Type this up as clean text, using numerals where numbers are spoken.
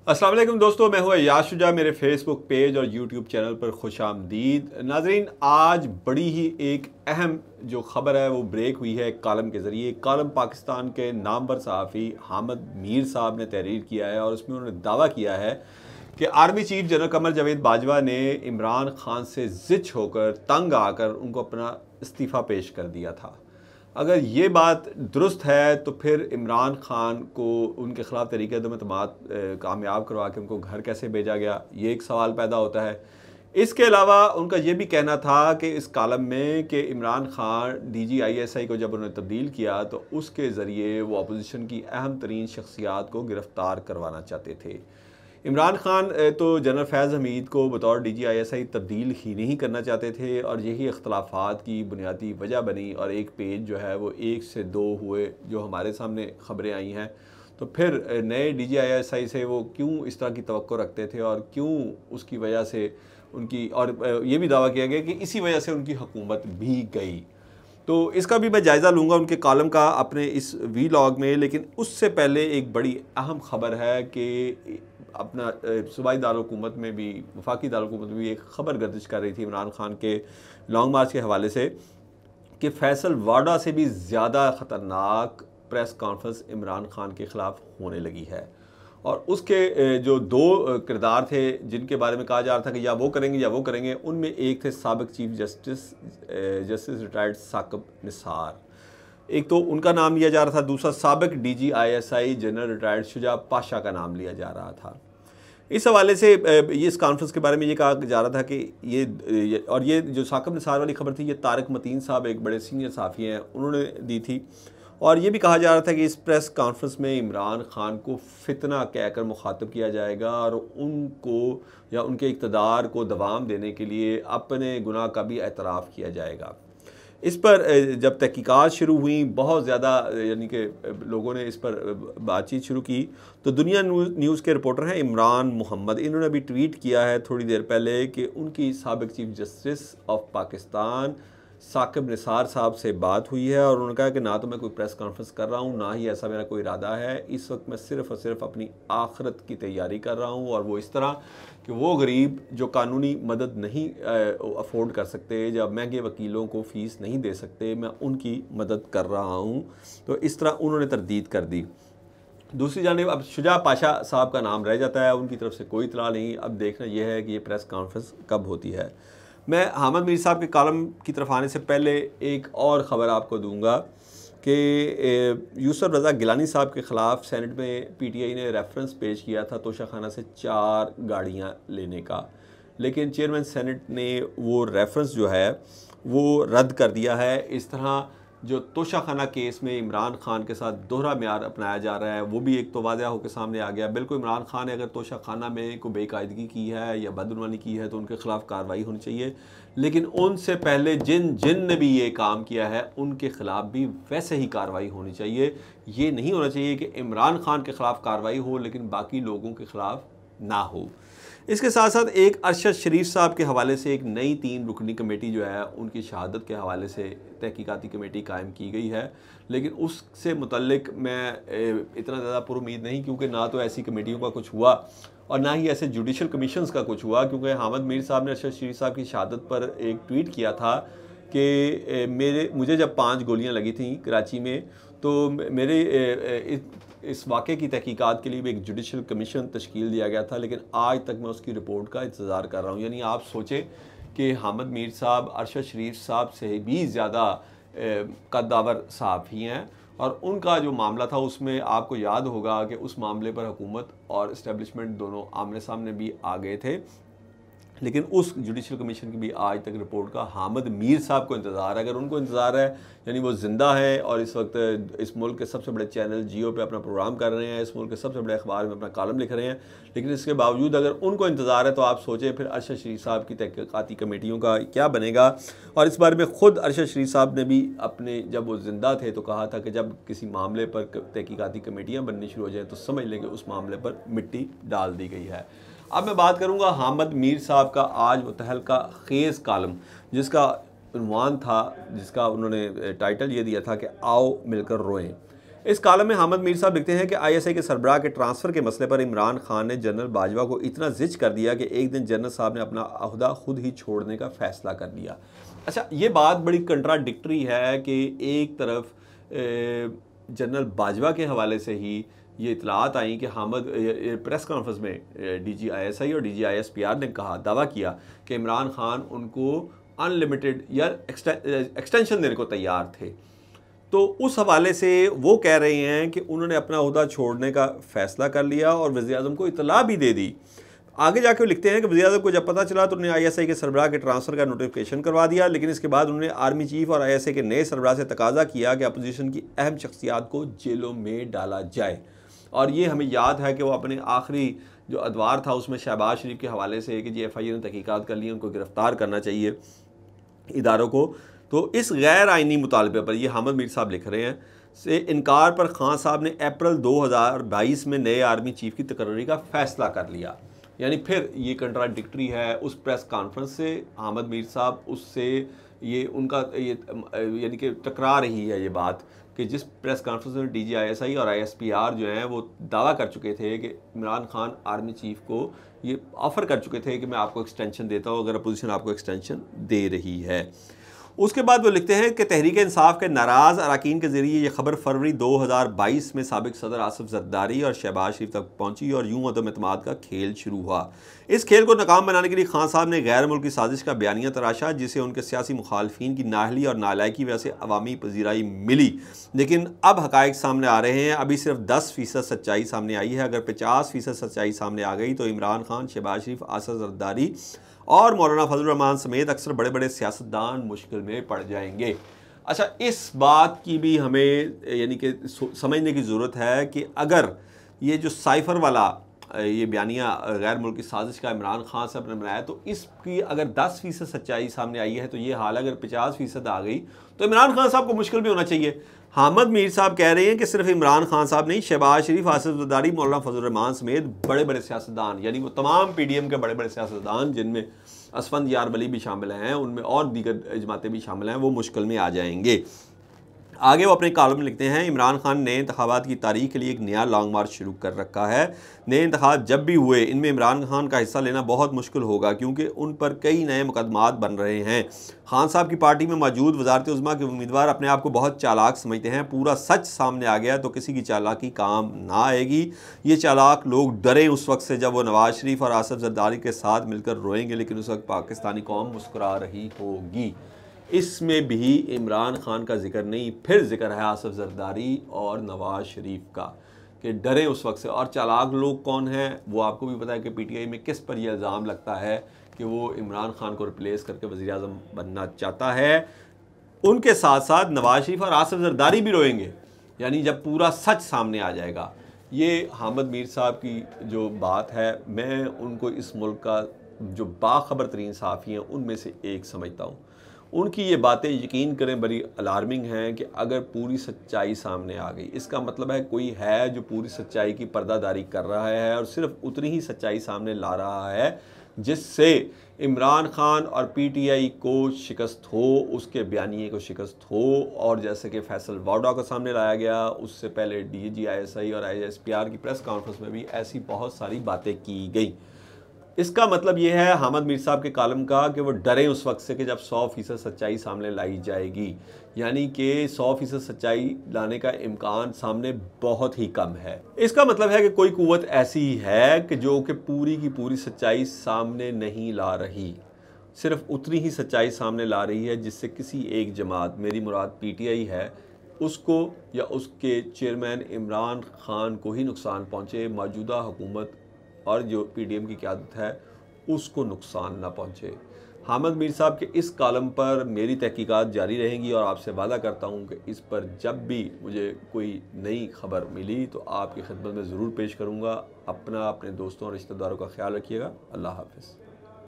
अस्सलाम वालेकुम दोस्तों, मैं हूँ याश शुजा। मेरे फेसबुक पेज और यूट्यूब चैनल पर खुश आमदीद। नाजरीन, आज बड़ी ही एक अहम जो ख़बर है वो ब्रेक हुई है कॉलम के ज़रिए। कॉलम पाकिस्तान के नामवर सहाफ़ी हामिद मीर साहब ने तहरीर किया है और उसमें उन्होंने दावा किया है कि army chief general Qamar Javed Bajwa ने इमरान खान से ज़िच होकर तंग आकर उनको अपना इस्तीफ़ा पेश कर दिया था। अगर ये बात दुरुस्त है तो फिर इमरान खान को उनके ख़िलाफ़ तहरीक-ए-दम एतमाद कामयाब करवा के उनको घर कैसे भेजा गया, ये एक सवाल पैदा होता है। इसके अलावा उनका ये भी कहना था कि इस कॉलम में कि इमरान खान DGISI को जब उन्होंने तब्दील किया तो उसके ज़रिए वो अपोजिशन की अहम तरीन शख्सियात को गिरफ़्तार करवाना चाहते थे। इमरान खान तो जनरल फैज़ हमीद को बतौर DGISI तब्दील ही नहीं करना चाहते थे और यही इख्तलाफात की बुनियादी वजह बनी और एक पेज जो है वो 1 से 2 हुए, जो हमारे सामने ख़बरें आई हैं। तो फिर नए DGISI से वो क्यों इस तरह की तवक्को रखते थे और क्यों उसकी वजह से उनकी, और ये भी दावा किया गया कि इसी वजह से उनकी हुकूमत भी गई। तो इसका भी मैं जायज़ा लूँगा उनके कॉलम का अपने इस वीलॉग में। लेकिन उससे पहले एक बड़ी अहम ख़बर है कि अपना सूबाई दारुल-हुकूमत में भी, वफाकी दारुल-हुकूमत में भी एक ख़बर गर्दिश कर रही थी इमरान खान के लॉन्ग मार्च के हवाले से कि फैसल वाडा से भी ज़्यादा ख़तरनाक प्रेस कॉन्फ्रेंस इमरान खान के ख़िलाफ़ होने लगी है। और उसके जो 2 किरदार थे जिनके बारे में कहा जा रहा था कि या वो करेंगे या वो करेंगे, उनमें एक थे साबिक़ chief justice retired Saqib Nisar. एक तो उनका नाम लिया जा रहा था, दूसरा साबिक़ DGISI general retired Shuja Pasha का नाम लिया जा रहा था। इस हवाले से ये इस कॉन्फ्रेंस के बारे में ये कहा जा रहा था कि ये जो साकिब निसार वाली खबर थी, ये तारिक मतीन साहब एक बड़े सीनियर सहाफ़ी हैं, उन्होंने दी थी। और ये भी कहा जा रहा था कि इस प्रेस कॉन्फ्रेंस में इमरान खान को फितना कहकर मुखातब किया जाएगा और उनको या उनके इक़्तिदार को दवाम देने के लिए अपने गुनाह का भी एतराफ़ किया जाएगा। इस पर जब तहकीकात शुरू हुई, बहुत ज़्यादा यानी कि लोगों ने इस पर बातचीत शुरू की। तो दुनिया न्यूज़ के रिपोर्टर हैं इमरान मोहम्मद, इन्होंने भी ट्वीट किया है थोड़ी देर पहले कि उनकी साबिक़ chief justice of Pakistan Saqib Nisar साहब से बात हुई है और उन्होंने कहा कि ना तो मैं कोई प्रेस कॉन्फ्रेंस कर रहा हूँ, ना ही ऐसा मेरा कोई इरादा है। इस वक्त मैं सिर्फ़ और सिर्फ अपनी आखिरत की तैयारी कर रहा हूँ, और वो इस तरह कि वो गरीब जो कानूनी मदद नहीं अफोर्ड कर सकते, जब महंगे वकीलों को फ़ीस नहीं दे सकते, मैं उनकी मदद कर रहा हूँ। तो इस तरह उन्होंने तरदीद कर दी। दूसरी जानिब अब शुजा पाशा साहब का नाम रह जाता है, उनकी तरफ से कोई इतला नहीं। अब देखना यह है कि ये प्रेस कॉन्फ्रेंस कब होती है। मैं हामिद मीर साहब के कॉलम की तरफ आने से पहले एक और ख़बर आपको दूंगा कि यूसुफ रज़ा गिलानी साहब के ख़िलाफ़ सेनेट में PTI ने रेफरेंस पेश किया था तोशाखाना से 4 गाड़ियाँ लेने का, लेकिन चेयरमैन सेनेट ने वो रेफरेंस जो है वो रद्द कर दिया है। इस तरह जो तोशाखाना केस में इमरान खान के साथ दोहरा म्यार अपनाया जा रहा है, वो भी एक तो वाज़ह होकर सामने आ गया। बिल्कुल इमरान खान ने अगर तोशाखाना में कोई बेकायदगी की है या बदगुमानी की है तो उनके ख़िलाफ़ कार्रवाई होनी चाहिए, लेकिन उनसे पहले जिन ने भी ये काम किया है उनके ख़िलाफ़ भी वैसे ही कार्रवाई होनी चाहिए। ये नहीं होना चाहिए कि इमरान खान के ख़िलाफ़ कार्रवाई हो लेकिन बाकी लोगों के ख़िलाफ़ ना हो। इसके साथ साथ एक अरशद शरीफ साहब के हवाले से एक नई 3 रुकनी कमेटी जो है उनकी शहादत के हवाले से तहकीकाती कमेटी कायम की गई है, लेकिन उससे मुतल्लिक मैं इतना ज़्यादा पुरुमीद नहीं, क्योंकि ना तो ऐसी कमेटियों का कुछ हुआ और ना ही ऐसे जुडिशल कमीशंस का कुछ हुआ। क्योंकि हामिद मीर साहब ने अरशद शरीफ साहब की शहादत पर एक ट्वीट किया था कि मुझे जब 5 गोलियाँ लगी थी कराची में, तो मेरे इस वाक़े की तहकीकात के लिए भी एक जुडिशल कमीशन तश्कील दिया गया था, लेकिन आज तक मैं उसकी रिपोर्ट का इंतज़ार कर रहा हूँ। यानी आप सोचें कि हामिद मीर साहब अरशद शरीफ साहब से भी ज़्यादा कद्दावर सहाफ़ी हैं, और उनका जो मामला था उसमें आपको याद होगा कि उस मामले पर हुकूमत और इस्टेब्लिशमेंट दोनों आमने सामने भी आ गए थे। लेकिन उस जुडिशल कमीशन की भी आज तक रिपोर्ट का हामिद मीर साहब को इंतज़ार है। अगर उनको इंतज़ार है यानी वो ज़िंदा है और इस वक्त इस मुल्क के सबसे बड़े चैनल जियो पे अपना प्रोग्राम कर रहे हैं, इस मुल्क के सबसे बड़े अखबार में अपना कॉलम लिख रहे हैं, लेकिन इसके बावजूद अगर उनको इंतज़ार है तो आप सोचें फिर अरशद शरीफ साहब की तहकीकाती कमेटियों का क्या बनेगा। और इस बारे में ख़ुद अरशद शरीफ साहब ने भी अपने, जब वो ज़िंदा थे तो कहा था कि जब किसी मामले पर तहकीकाती कमेटियाँ बननी शुरू हो जाएँ तो समझ लें कि उस मामले पर मिट्टी डाल दी गई है। अब मैं बात करूंगा हामिद मीर साहब का आज वो तहलका खेज़ कॉलम, जिसका उन्वान था, जिसका उन्होंने टाइटल ये दिया था कि आओ मिलकर रोएं। इस कॉलम में हामिद मीर साहब लिखते हैं कि आईएसआई के सरबराह के ट्रांसफ़र के मसले पर इमरान खान ने जनरल बाजवा को इतना जिच कर दिया कि एक दिन जनरल साहब ने अपना अहदा खुद ही छोड़ने का फ़ैसला कर लिया। अच्छा, ये बात बड़ी कंट्राडिक्टरी है कि एक तरफ जनरल बाजवा के हवाले से ही ये इतलात आई कि हामिद प्रेस कॉन्फ्रेंस में DGISI और DGISPR ने कहा, दावा किया कि इमरान खान उनको अनलिमिटेड या एक्सटेंशन देने को तैयार थे। तो उस हवाले से वो कह रहे हैं कि उन्होंने अपना ओहदा छोड़ने का फ़ैसला कर लिया और वज़ीर-ए-आज़म को इतला भी दे दी। आगे जाके वो लिखते हैं कि वज़ीर-ए-आज़म को जब पता चला तो उन्होंने ISI के सरबराह के ट्रांसफ़र का नोटिफिकेशन करवा दिया, लेकिन इसके बाद उन्होंने आर्मी चीफ और ISI के नए सरबराह से तकाजा किया कि अपोजिशन की अहम शख्सियात को जेलों में डाला जाए। और ये हमें याद है कि वो अपने आखिरी जो अदवार था उसमें शहबाज शरीफ के हवाले से कि FIA ने तहकीकात कर ली, उनको गिरफ़्तार करना चाहिए इदारों को। तो इस गैर आइनी मुतालबे पर ये हामिद मीर साहब लिख रहे हैं से इनकार पर खान साहब ने अप्रैल 2022 में नए आर्मी चीफ की तकर्री का फ़ैसला कर लिया। यानी फिर ये कंट्राडिक्टरी है उस प्रेस कॉन्फ्रेंस से, हामिद मीर साहब उससे ये उनका ये यानी कि टकरा रही है ये बात कि जिस प्रेस कॉन्फ्रेंस में DGISI और ISPR जो हैं वो दावा कर चुके थे कि इमरान खान आर्मी चीफ को ये ऑफ़र कर चुके थे कि मैं आपको एक्सटेंशन देता हूँ अगर अपोजिशन आपको एक्सटेंशन दे रही है। उसके बाद वो लिखते हैं कि तहरीक इंसाफ के नाराज़ अरकान के ज़रिए ये खबर फरवरी 2022 में साबिक सदर आसिफ जरदारी और शहबाज शरीफ तक पहुंची और यूं अदम एतमाद का खेल शुरू हुआ। इस खेल को नाकाम बनाने के लिए खान साहब ने गैर मुल्की साजिश का बयानिया तराशा, जिसे उनके सियासी मुखालफिन की नाहली और नालायकी वजह से अवामी पजीराई मिली। लेकिन अब हक़ाइक़ सामने आ रहे हैं। अभी सिर्फ 10% सच्चाई सामने आई है। अगर 50% सच्चाई सामने आ गई तो इमरान खान, शहबाज शरीफ, आसिफ जरदारी और मौलाना फजल रहमान समेत अक्सर बड़े बड़े सियासतदान मुश्किल में पड़ जाएंगे। अच्छा, इस बात की भी हमें यानी कि समझने की ज़रूरत है कि अगर ये जो साइफ़र वाला ये बयानिया गैर मुल्की साजिश का इमरान खान साहब ने बनाया तो इसकी अगर 10% सच्चाई सामने आई है तो ये हाल अगर 50% आ गई तो इमरान खान साहब को मुश्किल भी होना चाहिए। हामिद मीर साहब कह रहे हैं कि सिर्फ इमरान खान साहब नहीं, शहबाज शरीफ, आसिफ जरदारी, मौलाना फजल रहमान समेत बड़े बड़े सियासतदान, यानी वो तमाम PDM के बड़े बड़े सियासतदान जिनमें असफंद यार वली भी शामिल हैं, उनमें और दीगर जमातें भी शामिल हैं, वो मुश्किल में आ जाएंगे। आगे वो अपने कॉलम में लिखते हैं, इमरान खान ने इंतखाबात की तारीख के लिए एक नया लॉन्ग मार्च शुरू कर रखा है। नए इंतखाब जब भी हुए इनमें इमरान खान का हिस्सा लेना बहुत मुश्किल होगा क्योंकि उन पर कई नए मुकदमात बन रहे हैं। खान साहब की पार्टी में मौजूद वज़ारत उज़्मा के उम्मीदवार अपने आप को बहुत चालाक समझते हैं। पूरा सच सामने आ गया तो किसी की चालाकी काम ना आएगी। ये चालाक लोग डरे उस वक्त से जब वो नवाज शरीफ और आसिफ जरदारी के साथ मिलकर रोएंगे, लेकिन उस वक्त पाकिस्तानी कौम मुस्कुरा रही होगी। इसमें भी इमरान खान का जिक्र नहीं, फिर जिक्र है आसिफ जरदारी और नवाज शरीफ का कि डरे उस वक्त से। और चालाक लोग कौन हैं वो आपको भी पता है कि PTI में किस पर यह इल्ज़ाम लगता है कि वो इमरान खान को रिप्लेस करके वज़ीर आज़म बनना चाहता है। उनके साथ साथ नवाज शरीफ और आसिफ जरदारी भी रोएंगे, यानी जब पूरा सच सामने आ जाएगा। ये हामिद मीर साहब की जो बात है, मैं उनको इस मुल्क का जो बाखबर तरीन सहाफ़ी हैं उनमें से एक समझता हूँ। उनकी ये बातें यकीन करें बड़ी अलार्मिंग हैं कि अगर पूरी सच्चाई सामने आ गई, इसका मतलब है कोई है जो पूरी सच्चाई की पर्दादारी कर रहा है और सिर्फ उतनी ही सच्चाई सामने ला रहा है जिससे इमरान खान और PTI को शिकस्त हो, उसके बयानिए को शिकस्त हो। और जैसे कि फैसल वाडा को सामने लाया गया, उससे पहले DGISI और ISPR की प्रेस कॉन्फ्रेंस में भी ऐसी बहुत सारी बातें की गई। इसका मतलब ये है हामिद मीर साहब के कॉलम का कि वो डरे उस वक्त से कि जब 100% सच्चाई सामने लाई जाएगी, यानी कि 100% सच्चाई लाने का इम्कान सामने बहुत ही कम है। इसका मतलब है कि कोई कुव्वत ऐसी है कि जो कि पूरी की पूरी सच्चाई सामने नहीं ला रही, सिर्फ उतनी ही सच्चाई सामने ला रही है जिससे किसी एक जमात, मेरी मुराद PTI है, उसको या उसके चेयरमैन इमरान खान को ही नुकसान पहुँचे, मौजूदा हुकूमत और जो PDM की क़यादत है उसको नुकसान ना पहुँचे। हामिद मीर साहब के इस कॉलम पर मेरी तहकीकात जारी रहेंगी और आपसे वादा करता हूँ कि इस पर जब भी मुझे कोई नई खबर मिली तो आपकी खिदमत में ज़रूर पेश करूँगा। अपना, अपने दोस्तों और रिश्तेदारों का ख्याल रखिएगा। अल्लाह हाफ़िज़।